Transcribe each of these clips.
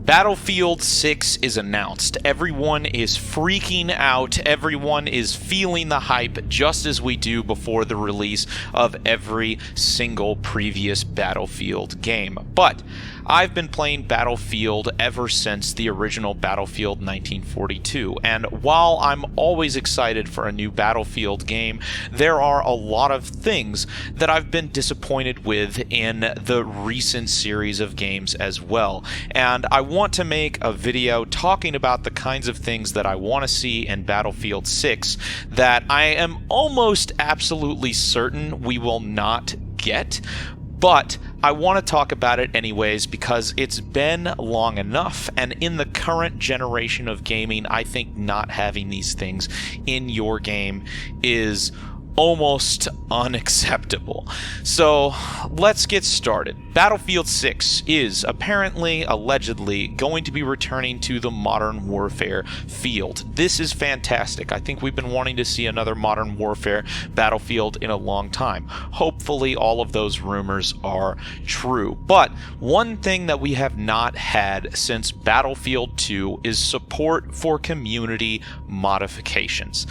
Battlefield 6 is announced. Everyone is freaking out. Everyone is feeling the hype just as we do before the release of every single previous Battlefield game. But I've been playing Battlefield ever since the original Battlefield 1942, and while I'm always excited for a new Battlefield game, there are a lot of things that I've been disappointed with in the recent series of games as well. And I want to make a video talking about the kinds of things that I want to see in Battlefield 6 that I am almost absolutely certain we will not get. But I want to talk about it anyways because it's been long enough, and in the current generation of gaming, I think not having these things in your game is almost unacceptable. So let's get started. Battlefield 6 is apparently, allegedly, going to be returning to the Modern Warfare field. This is fantastic. I think we've been wanting to see another Modern Warfare Battlefield in a long time. Hopefully all of those rumors are true. But one thing that we have not had since Battlefield 2 is support for community modifications.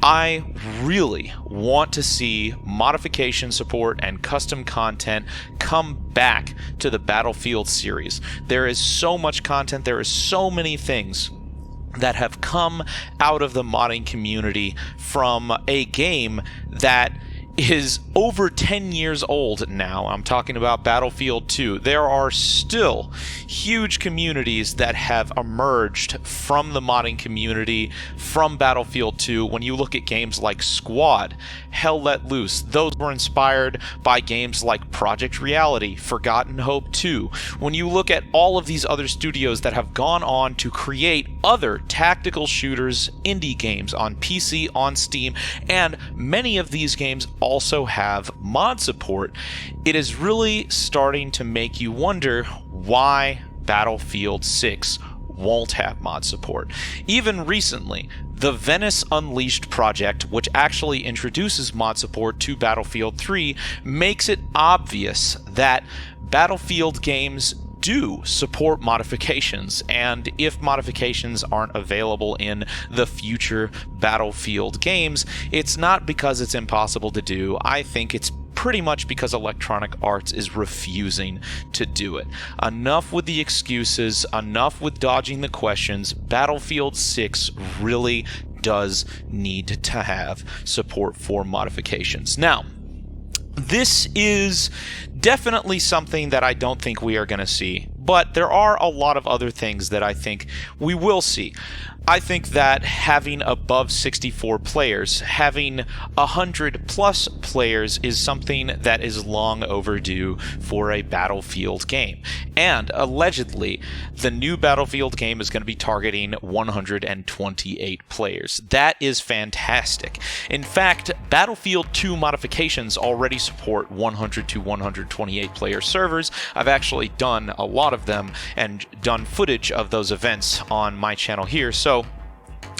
I really want to see modification support and custom content come back to the Battlefield series. There is so much content, there is so many things that have come out of the modding community from a game that is over 10 years old now. I'm talking about Battlefield 2. There are still huge communities that have emerged from the modding community from Battlefield 2. When you look at games like Squad, Hell Let Loose, those were inspired by games like Project Reality, Forgotten Hope 2. When you look at all of these other studios that have gone on to create other tactical shooters, indie games on PC, on Steam, and many of these games also have mod support, it is really starting to make you wonder why Battlefield 6 won't have mod support. Even recently, the Venice Unleashed project, which actually introduces mod support to Battlefield 3, makes it obvious that Battlefield games do support modifications, and if modifications aren't available in the future Battlefield games, it's not because it's impossible to do. I think it's pretty much because Electronic Arts is refusing to do it. Enough with the excuses, enough with dodging the questions. Battlefield 6 really does need to have support for modifications. Now, this is definitely something that I don't think we are going to see, but there are a lot of other things that I think we will see. I think that having above 64 players, having 100 plus players is something that is long overdue for a Battlefield game. And allegedly, the new Battlefield game is going to be targeting 128 players. That is fantastic. In fact, Battlefield 2 modifications already support 100 to 128 player servers. I've actually done a lot of them and done footage of those events on my channel here, so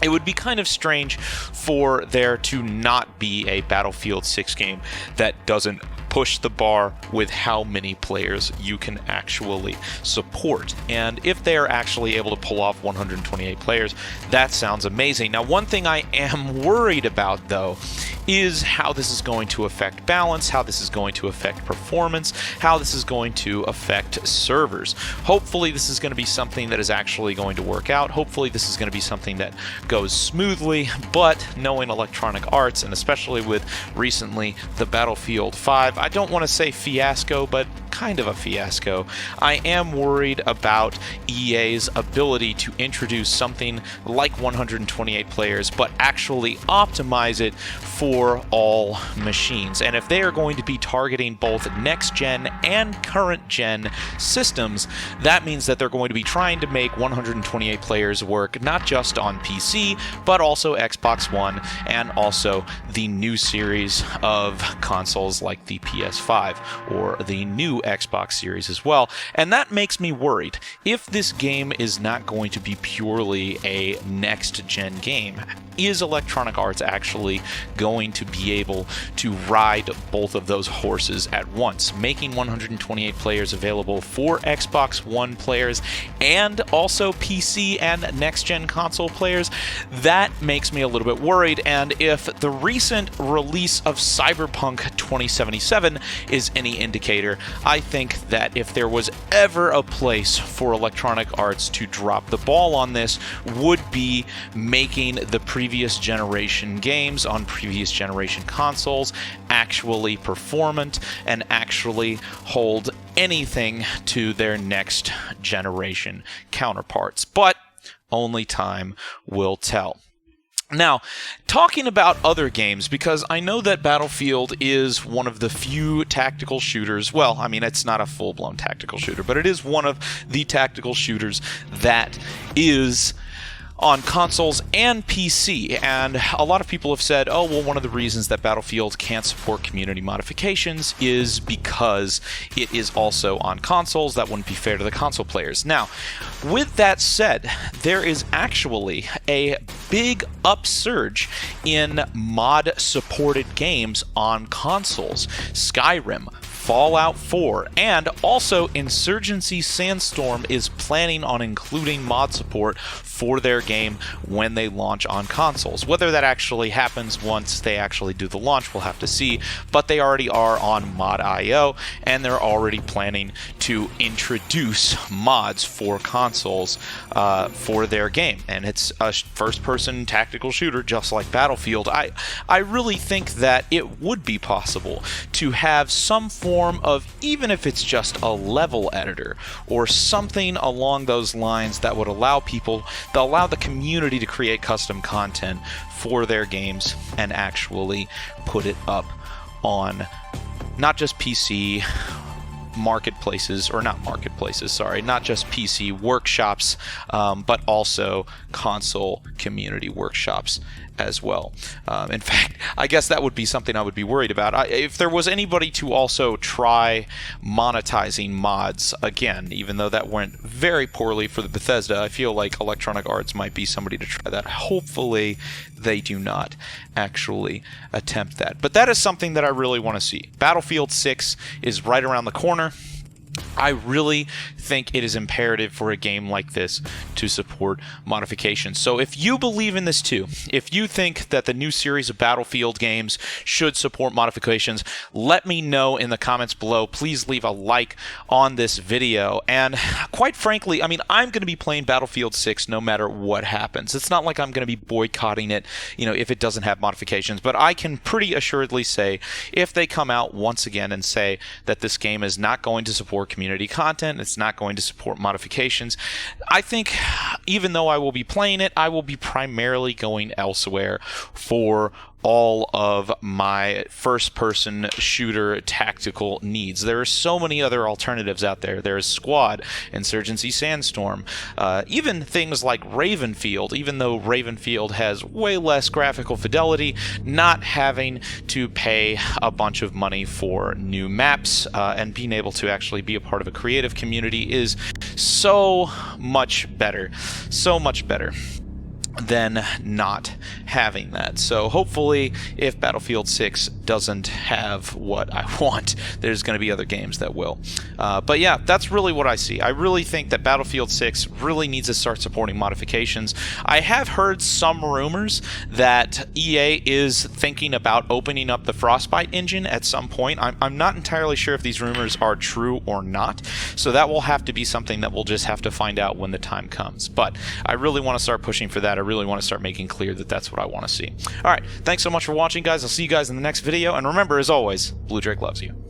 it would be kind of strange for there to not be a Battlefield 6 game that doesn't push the bar with how many players you can actually support. And if they are actually able to pull off 128 players, that sounds amazing. Now, one thing I am worried about, though, is how this is going to affect balance, how this is going to affect performance, how this is going to affect servers. Hopefully this is going to be something that is actually going to work out. Hopefully this is going to be something that goes smoothly, but knowing Electronic Arts, and especially with recently the Battlefield 5, I don't want to say fiasco, but kind of a fiasco, I am worried about EA's ability to introduce something like 128 players, but actually optimize it for all machines. And if they are going to be targeting both next-gen and current-gen systems, that means that they're going to be trying to make 128 players work not just on PC, but also Xbox One, and also the new series of consoles like the PS5 or the new Xbox Series as well. And that makes me worried. If this game is not going to be purely a next-gen game, is Electronic Arts actually going to be able to ride both of those horses at once, making 128 players available for Xbox One players and also PC and next-gen console players? That makes me a little bit worried, and if the recent release of Cyberpunk 2077 is any indicator, I think that if there was ever a place for Electronic Arts to drop the ball on this, would be making the previous generation games on previous generation consoles actually performant and actually hold anything to their next generation counterparts. But only time will tell. Now, talking about other games, because I know that Battlefield is one of the few tactical shooters, well, I mean, it's not a full-blown tactical shooter, but it is one of the tactical shooters that is on consoles and PC, and a lot of people have said, oh, well, one of the reasons that Battlefield can't support community modifications is because it is also on consoles. That wouldn't be fair to the console players. Now, with that said, there is actually a big upsurge in mod-supported games on consoles. Skyrim, Fallout 4, and also Insurgency Sandstorm is planning on including mod support for their game when they launch on consoles. Whether that actually happens once they actually do the launch, we'll have to see, but they already are on Mod.io, and they're already planning to introduce mods for consoles for their game, and it's a first-person tactical shooter just like Battlefield. I really think that it would be possible to have some form of, even if it's just a level editor or something along those lines that would allow the community to create custom content for their games and actually put it up on not just PC marketplaces, or not marketplaces, sorry, not just PC workshops, but also console community workshops as well. In fact, I guess that would be something I would be worried about. If there was anybody to also try monetizing mods, again, even though that went very poorly for the Bethesda, I feel like Electronic Arts might be somebody to try that. Hopefully they do not actually attempt that. But that is something that I really want to see. Battlefield 6 is right around the corner. I really think it is imperative for a game like this to support modifications. So if you believe in this too, if you think that the new series of Battlefield games should support modifications, let me know in the comments below. Please leave a like on this video. And quite frankly, I mean, I'm going to be playing Battlefield 6 no matter what happens. It's not like I'm going to be boycotting it, if it doesn't have modifications. But I can pretty assuredly say, if they come out once again and say that this game is not going to support community content, it's not going to support modifications, I think even though I will be playing it, I will be primarily going elsewhere for all of my first-person shooter tactical needs. There are so many other alternatives out there. There's Squad, Insurgency Sandstorm, even things like Ravenfield, even though Ravenfield has way less graphical fidelity, not having to pay a bunch of money for new maps and being able to actually be a part of a creative community is so much better than not having that. So hopefully, if Battlefield 6 doesn't have what I want, there's going to be other games that will. But yeah, that's really what I see. I really think that Battlefield 6 really needs to start supporting modifications. I have heard some rumors that EA is thinking about opening up the Frostbite engine at some point. I'm not entirely sure if these rumors are true or not, so that will have to be something that we'll just have to find out when the time comes. But I really want to start pushing for that. I really want to start making clear that that's what I want to see. All right, thanks so much for watching, guys. I'll see you guys in the next video, and remember, as always, Blue Drake loves you.